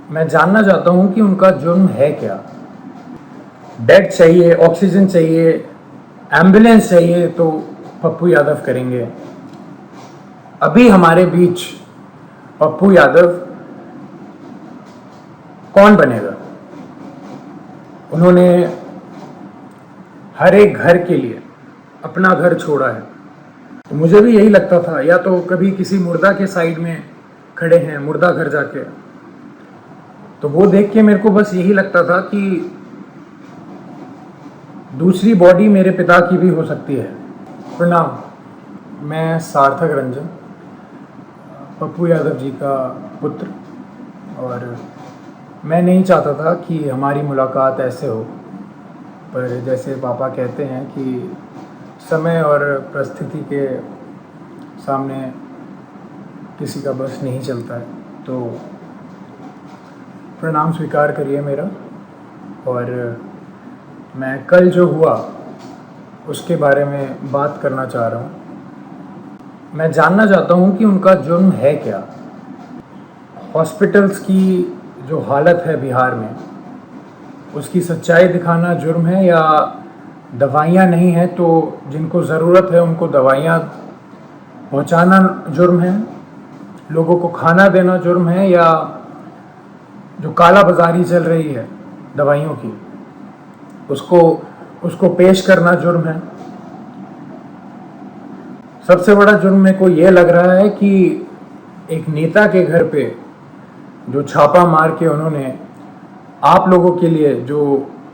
मैं जानना चाहता हूं कि उनका जुर्म है क्या। बेड चाहिए, ऑक्सीजन चाहिए, एम्बुलेंस चाहिए तो पप्पू यादव करेंगे। अभी हमारे बीच पप्पू यादव कौन बनेगा? उन्होंने हर एक घर के लिए अपना घर छोड़ा है। तो मुझे भी यही लगता था, या तो कभी किसी मुर्दा के साइड में खड़े हैं, मुर्दा घर जाके, तो वो देख के मेरे को बस यही लगता था कि दूसरी बॉडी मेरे पिता की भी हो सकती है। प्रणाम, मैं सार्थक रंजन, पप्पू यादव जी का पुत्र, और मैं नहीं चाहता था कि हमारी मुलाकात ऐसे हो, पर जैसे पापा कहते हैं कि समय और परिस्थिति के सामने किसी का बस नहीं चलता है। तो प्रणाम स्वीकार करिए मेरा। और मैं कल जो हुआ उसके बारे में बात करना चाह रहा हूँ। मैं जानना चाहता हूँ कि उनका जुर्म है क्या। हॉस्पिटल्स की जो हालत है बिहार में, उसकी सच्चाई दिखाना जुर्म है, या दवाइयाँ नहीं हैं तो जिनको ज़रूरत है उनको दवाइयाँ पहुँचाना जुर्म है, लोगों को खाना देना जुर्म है, या जो काला बाजारी चल रही है दवाइयों की उसको पेश करना जुर्म है। सबसे बड़ा जुर्म मेरे को ये लग रहा है कि एक नेता के घर पे जो छापा मार के उन्होंने आप लोगों के लिए जो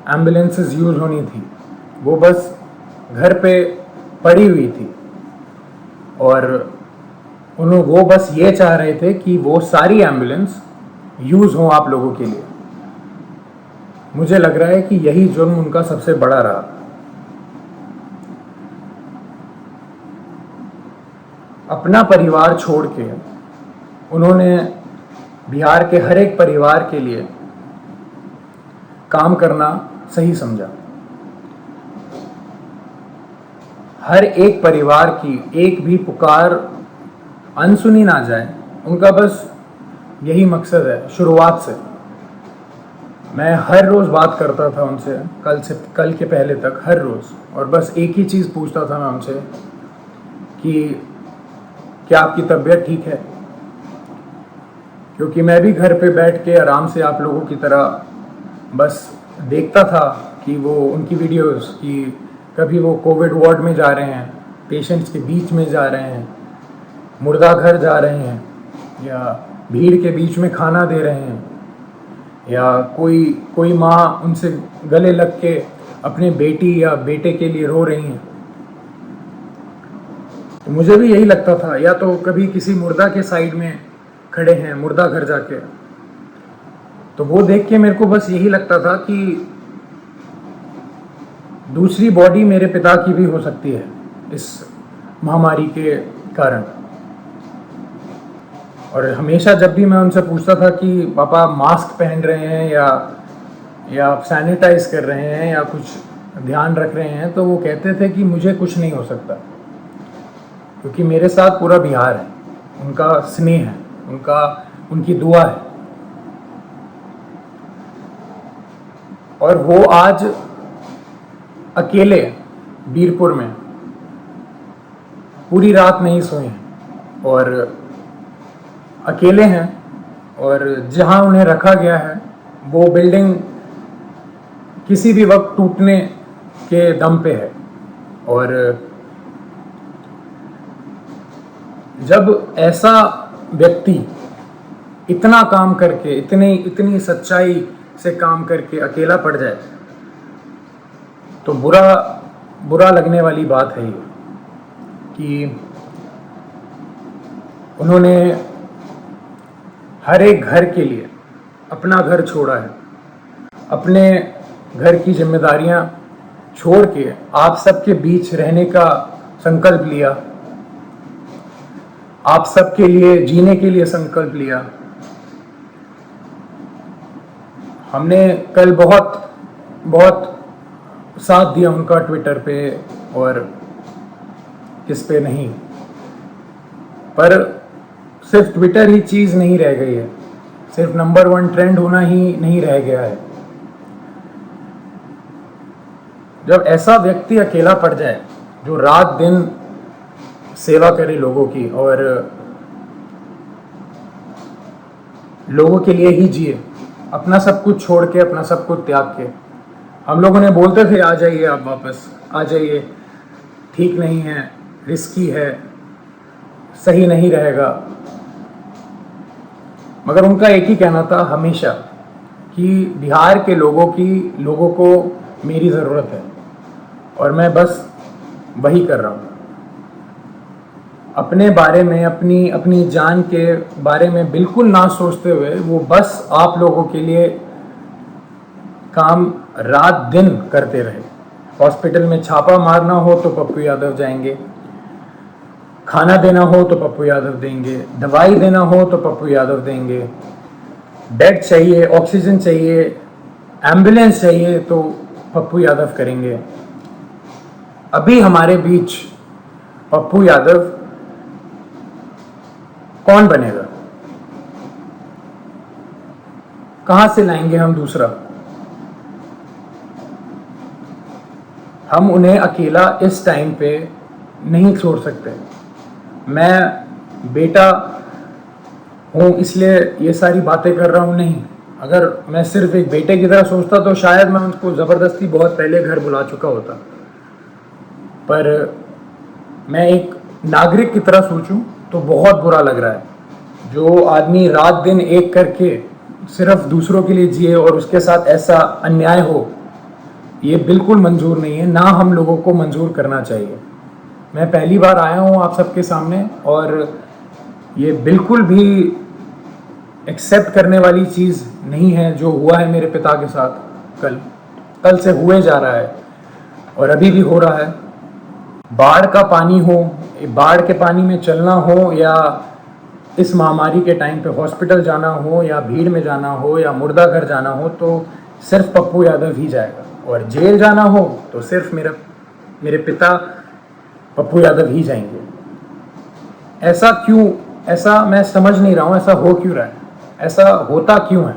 एम्बुलेंसेस यूज़ होनी थी वो बस घर पे पड़ी हुई थी, और वो बस ये चाह रहे थे कि वो सारी एम्बुलेंस यूज़ हों आप लोगों के लिए। मुझे लग रहा है कि यही जुर्म उनका सबसे बड़ा रहा। अपना परिवार छोड़ के उन्होंने बिहार के हर एक परिवार के लिए काम करना सही समझा। हर एक परिवार की एक भी पुकार अनसुनी ना जाए, उनका बस यही मकसद है शुरुआत से। मैं हर रोज़ बात करता था उनसे, कल के पहले तक हर रोज़, और बस एक ही चीज़ पूछता था मैं उनसे कि क्या आपकी तबीयत ठीक है, क्योंकि मैं भी घर पे बैठ के आराम से आप लोगों की तरह बस देखता था कि वो उनकी वीडियोस कि कभी वो कोविड वार्ड में जा रहे हैं, पेशेंट्स के बीच में जा रहे हैं, मुर्दा घर जा रहे हैं, या भीड़ के बीच में खाना दे रहे हैं, या कोई माँ उनसे गले लग के अपने बेटी या बेटे के लिए रो रही हैं। तो मुझे भी यही लगता था, या तो कभी किसी मुर्दा के साइड में खड़े हैं, मुर्दा घर जाके, तो वो देख के मेरे को बस यही लगता था कि दूसरी बॉडी मेरे पिता की भी हो सकती है इस महामारी के कारण। और हमेशा जब भी मैं उनसे पूछता था कि पापा मास्क पहन रहे हैं या आप सैनिटाइज कर रहे हैं या कुछ ध्यान रख रहे हैं, तो वो कहते थे कि मुझे कुछ नहीं हो सकता, क्योंकि मेरे साथ पूरा बिहार है, उनका स्नेह है, उनकी दुआ है। और वो आज अकेले बीरपुर में पूरी रात नहीं सोए हैं, और अकेले हैं, और जहां उन्हें रखा गया है वो बिल्डिंग किसी भी वक्त टूटने के दम पे है। और जब ऐसा व्यक्ति इतना काम करके, इतनी सच्चाई से काम करके अकेला पड़ जाए, तो बुरा लगने वाली बात है ये कि उन्होंने हर एक घर के लिए अपना घर छोड़ा है, अपने घर की जिम्मेदारियां छोड़ के आप सबके बीच रहने का संकल्प लिया, आप सबके लिए जीने के लिए संकल्प लिया। हमने कल बहुत साथ दिया उनका ट्विटर पे और किस पे नहीं, पर सिर्फ ट्विटर ही चीज़ नहीं रह गई है, सिर्फ नंबर 1 ट्रेंड होना ही नहीं रह गया है। जब ऐसा व्यक्ति अकेला पड़ जाए जो रात दिन सेवा करे लोगों की और लोगों के लिए ही जिए, अपना सब कुछ छोड़ के, अपना सब कुछ त्याग के। हम लोगों ने बोलते थे आ जाइए, आप वापस आ जाइए, ठीक नहीं है, रिस्की है, सही नहीं रहेगा, मगर उनका एक ही कहना था हमेशा कि बिहार के लोगों को मेरी ज़रूरत है और मैं बस वही कर रहा हूँ। अपने बारे में, अपनी जान के बारे में बिल्कुल ना सोचते हुए वो बस आप लोगों के लिए काम रात दिन करते रहे। हॉस्पिटल में छापा मारना हो तो पप्पू यादव जाएंगे, खाना देना हो तो पप्पू यादव देंगे, दवाई देना हो तो पप्पू यादव देंगे, बेड चाहिए, ऑक्सीजन चाहिए, एम्बुलेंस चाहिए तो पप्पू यादव करेंगे। अभी हमारे बीच पप्पू यादव कौन बनेगा? कहां से लाएंगे हम दूसरा? हम उन्हें अकेला इस टाइम पे नहीं छोड़ सकते। मैं बेटा हूं इसलिए ये सारी बातें कर रहा हूं, नहीं। अगर मैं सिर्फ एक बेटे की तरह सोचता तो शायद मैं उनको ज़बरदस्ती बहुत पहले घर बुला चुका होता, पर मैं एक नागरिक की तरह सोचूं तो बहुत बुरा लग रहा है। जो आदमी रात दिन एक करके सिर्फ दूसरों के लिए जिए और उसके साथ ऐसा अन्याय हो, ये बिल्कुल मंजूर नहीं है, ना हम लोगों को मंजूर करना चाहिए। मैं पहली बार आया हूँ आप सबके सामने और ये बिल्कुल भी एक्सेप्ट करने वाली चीज़ नहीं है जो हुआ है मेरे पिता के साथ। कल से हुए जा रहा है और अभी भी हो रहा है। बाढ़ का पानी हो, बाढ़ के पानी में चलना हो, या इस महामारी के टाइम पे हॉस्पिटल जाना हो, या भीड़ में जाना हो, या मुर्दा घर जाना हो, तो सिर्फ पप्पू यादव ही जाएगा। और जेल जाना हो तो सिर्फ मेरे पिता पप्पू यादव ही जाएंगे। ऐसा क्यों? ऐसा मैं समझ नहीं रहा हूँ, ऐसा हो क्यों रहा है? ऐसा होता क्यों है?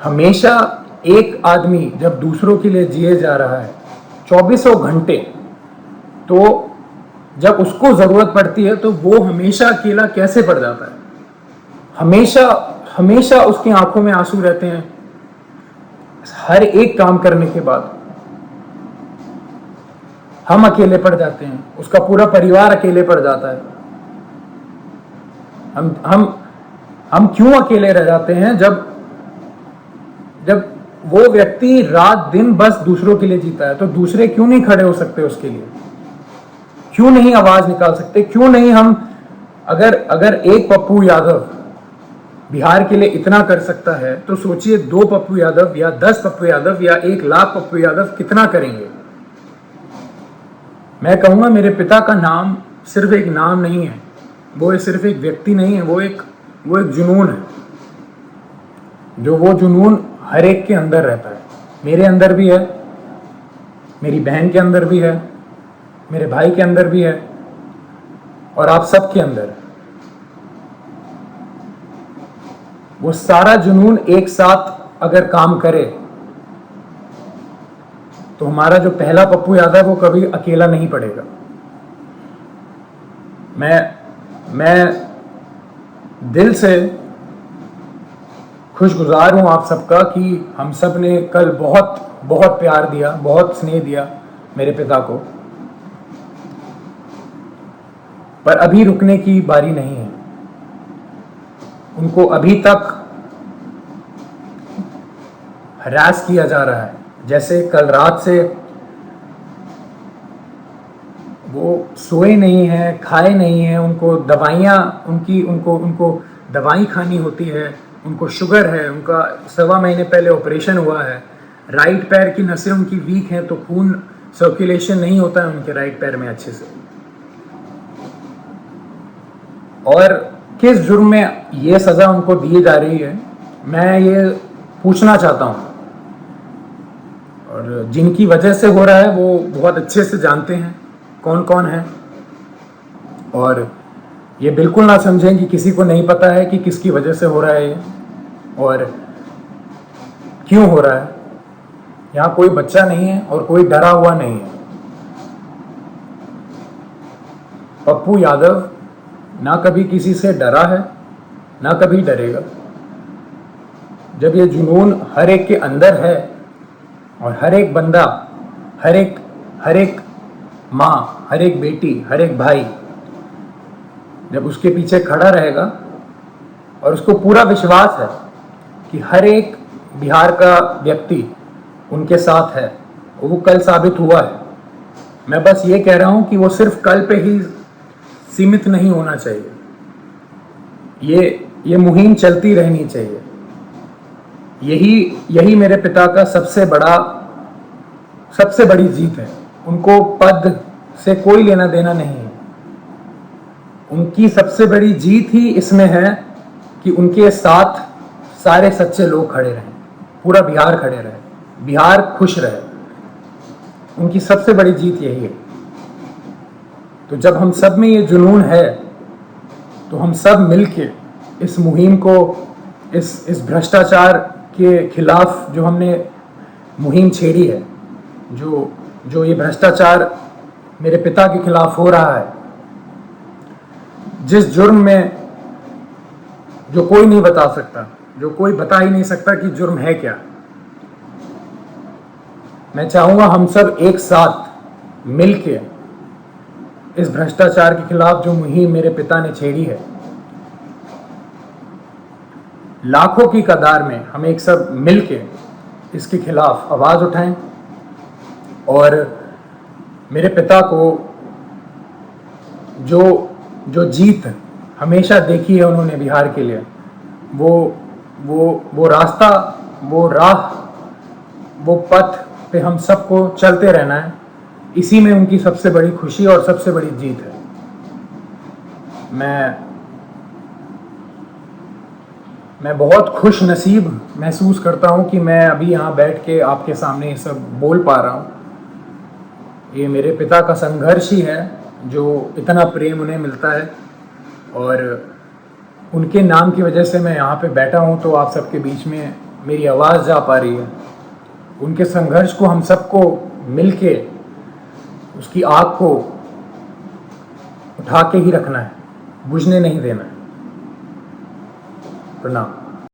हमेशा एक आदमी जब दूसरों के लिए जिए जा रहा है 2400 घंटे, तो जब उसको जरूरत पड़ती है तो वो हमेशा अकेला कैसे पड़ जाता है? हमेशा उसकी आंखों में आंसू रहते हैं हर एक काम करने के बाद। हम अकेले पड़ जाते हैं, उसका पूरा परिवार अकेले पड़ जाता है। हम क्यों अकेले रह जाते हैं जब वो व्यक्ति रात दिन बस दूसरों के लिए जीता है? तो दूसरे क्यों नहीं खड़े हो सकते उसके लिए? क्यों नहीं आवाज निकाल सकते? क्यों नहीं हम, अगर एक पप्पू यादव बिहार के लिए इतना कर सकता है तो सोचिए 2 पप्पू यादव या 10 पप्पू यादव या 1 लाख पप्पू यादव कितना करेंगे। मैं कहूंगा मेरे पिता का नाम सिर्फ एक नाम नहीं है, वो सिर्फ एक व्यक्ति नहीं है, वो एक जुनून है। जो वो जुनून हर एक के अंदर रहता है। मेरे अंदर भी है, मेरी बहन के अंदर भी है, मेरे भाई के अंदर भी है, और आप सबके अंदर है। वो सारा जुनून एक साथ अगर काम करे तो हमारा जो पहला पप्पू यादव है वो कभी अकेला नहीं पड़ेगा। मैं दिल से खुशगुजार हूं आप सबका कि हम सब ने कल बहुत बहुत प्यार दिया, बहुत स्नेह दिया मेरे पिता को, पर अभी रुकने की बारी नहीं है। उनको अभी तक हरास किया जा रहा है। जैसे कल रात से वो सोए नहीं हैं, खाए नहीं हैं, उनको दवाइयाँ उनको दवाई खानी होती है, उनको शुगर है, उनका 1.25 महीने पहले ऑपरेशन हुआ है, राइट पैर की नसें उनकी वीक हैं तो खून सर्कुलेशन नहीं होता है उनके राइट पैर में अच्छे से। और किस जुर्म में ये सज़ा उनको दी जा रही है, मैं ये पूछना चाहता हूँ। और जिनकी वजह से हो रहा है वो बहुत अच्छे से जानते हैं कौन कौन है। और ये बिल्कुल ना समझें कि किसी को नहीं पता है कि किसकी वजह से हो रहा है ये और क्यों हो रहा है। यहाँ कोई बच्चा नहीं है और कोई डरा हुआ नहीं है। पप्पू यादव ना कभी किसी से डरा है, ना कभी डरेगा। जब ये जुनून हर एक के अंदर है और हर एक बंदा, हर एक माँ, हर एक बेटी, हर एक भाई जब उसके पीछे खड़ा रहेगा और उसको पूरा विश्वास है कि हर एक बिहार का व्यक्ति उनके साथ है, वो कल साबित हुआ है। मैं बस ये कह रहा हूं कि वो सिर्फ कल पे ही सीमित नहीं होना चाहिए, ये मुहिम चलती रहनी चाहिए। यही मेरे पिता का सबसे बड़ी जीत है। उनको पद से कोई लेना देना नहीं है। उनकी सबसे बड़ी जीत ही इसमें है कि उनके साथ सारे सच्चे लोग खड़े रहें, पूरा बिहार खड़े रहे, बिहार खुश रहे। उनकी सबसे बड़ी जीत यही है। तो जब हम सब में ये जुनून है तो हम सब मिलके इस मुहिम को, इस भ्रष्टाचार के खिलाफ जो हमने मुहिम छेड़ी है, जो ये भ्रष्टाचार मेरे पिता के खिलाफ हो रहा है, जिस जुर्म में जो कोई नहीं बता सकता, जो कोई बता ही नहीं सकता कि जुर्म है क्या। मैं चाहूंगा हम सब एक साथ मिलके इस भ्रष्टाचार के खिलाफ जो मुहिम मेरे पिता ने छेड़ी है, लाखों की कतार में हम एक सब मिलके इसके खिलाफ आवाज उठाएं और मेरे पिता को जो जीत हमेशा देखी है उन्होंने बिहार के लिए, वो रास्ता, वो राह, वो पथ पे हम सबको चलते रहना है। इसी में उनकी सबसे बड़ी खुशी और सबसे बड़ी जीत है। मैं बहुत खुश नसीब महसूस करता हूँ कि मैं अभी यहाँ बैठ के आपके सामने ये सब बोल पा रहा हूँ। ये मेरे पिता का संघर्ष ही है जो इतना प्रेम उन्हें मिलता है और उनके नाम की वजह से मैं यहाँ पे बैठा हूँ तो आप सबके बीच में मेरी आवाज़ जा पा रही है। उनके संघर्ष को हम सबको मिलके उसकी आग को उठा के ही रखना है, बुझने नहीं देना है। प्रणाम।